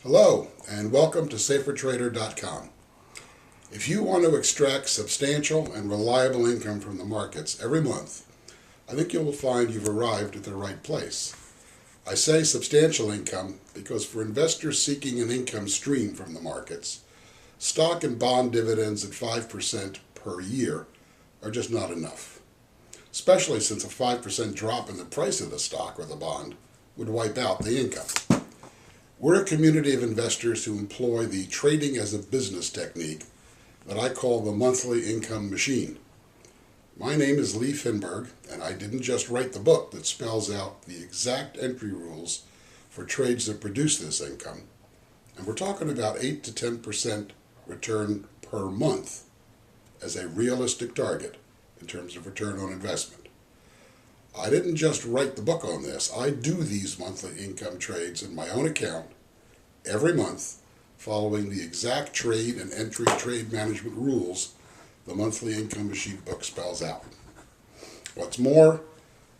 Hello, and welcome to SaferTrader.com. If you want to extract substantial and reliable income from the markets every month, I think you will find you've arrived at the right place. I say substantial income because for investors seeking an income stream from the markets, stock and bond dividends at 5% per year are just not enough, especially since a 5% drop in the price of the stock or the bond would wipe out the income. We're a community of investors who employ the trading as a business technique that I call the monthly income machine. My name is Lee Finberg, and I didn't just write the book that spells out the exact entry rules for trades that produce this income. And we're talking about 8 to 10% return per month as a realistic target in terms of return on investment. I didn't just write the book on this. I do these monthly income trades in my own account every month, following the exact trade and entry trade management rules the monthly income machine book spells out. What's more,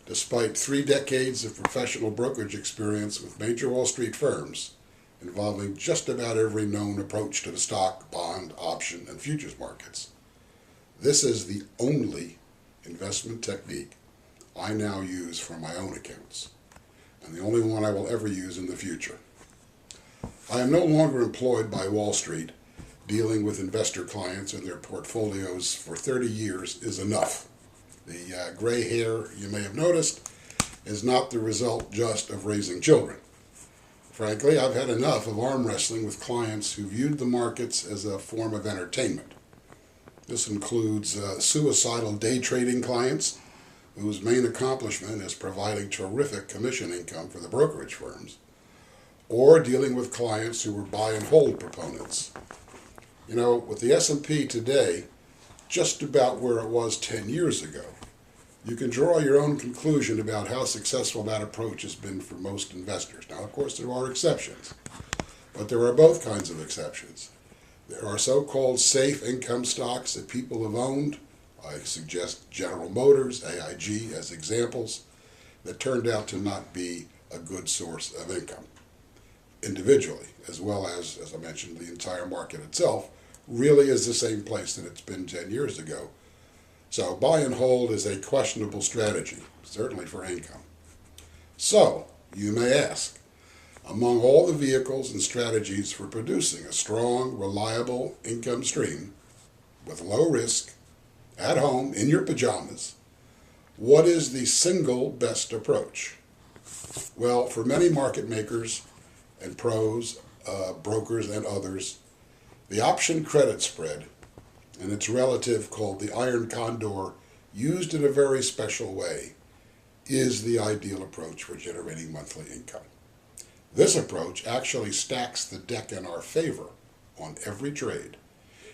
despite 3 decades of professional brokerage experience with major Wall Street firms involving just about every known approach to the stock, bond, option, and futures markets, this is the only investment technique I now use for my own accounts, and the only one I will ever use in the future. I am no longer employed by Wall Street. Dealing with investor clients and their portfolios for 30 years is enough. The gray hair you may have noticed is not the result just of raising children. Frankly, I've had enough of arm wrestling with clients who viewed the markets as a form of entertainment. This includes suicidal day trading clients whose main accomplishment is providing terrific commission income for the brokerage firms, or dealing with clients who were buy and hold proponents. You know, with the S&P today just about where it was 10 years ago, you can draw your own conclusion about how successful that approach has been for most investors. Now, of course, there are exceptions, but there are both kinds of exceptions. There are so-called safe income stocks that people have owned. I suggest General Motors, AIG as examples, that turned out to not be a good source of income individually, as well as I mentioned, the entire market itself really is the same place that it's been 10 years ago. So buy and hold is a questionable strategy, certainly for income. So, you may ask, among all the vehicles and strategies for producing a strong, reliable income stream with low risk, at home, in your pajamas, what is the single best approach? Well, for many market makers and pros, brokers and others, the option credit spread and its relative called the iron condor, used in a very special way, is the ideal approach for generating monthly income. This approach actually stacks the deck in our favor on every trade,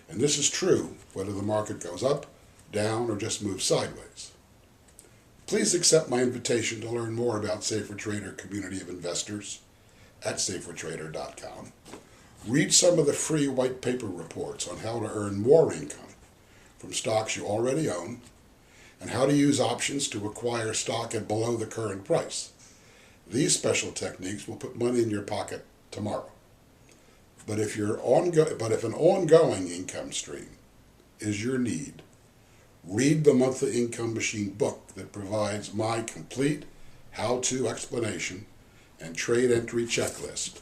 and this is true whether the market goes up, down, or just moves sideways. Please accept my invitation to learn more about SaferTrader community of investors at SaferTrader.com. Read some of the free white paper reports on how to earn more income from stocks you already own and how to use options to acquire stock at below the current price. These special techniques will put money in your pocket tomorrow. But if an ongoing income stream is your need, read the Monthly Income Machine book that provides my complete how-to explanation and trade entry checklist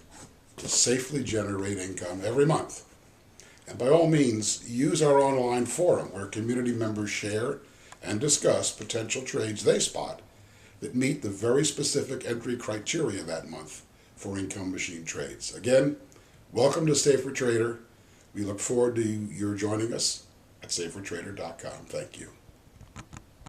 to safely generate income every month. And by all means, use our online forum where community members share and discuss potential trades they spot that meet the very specific entry criteria that month for income machine trades. Again, welcome to SaferTrader. We look forward to your joining us at SaferTrader.com. Thank you.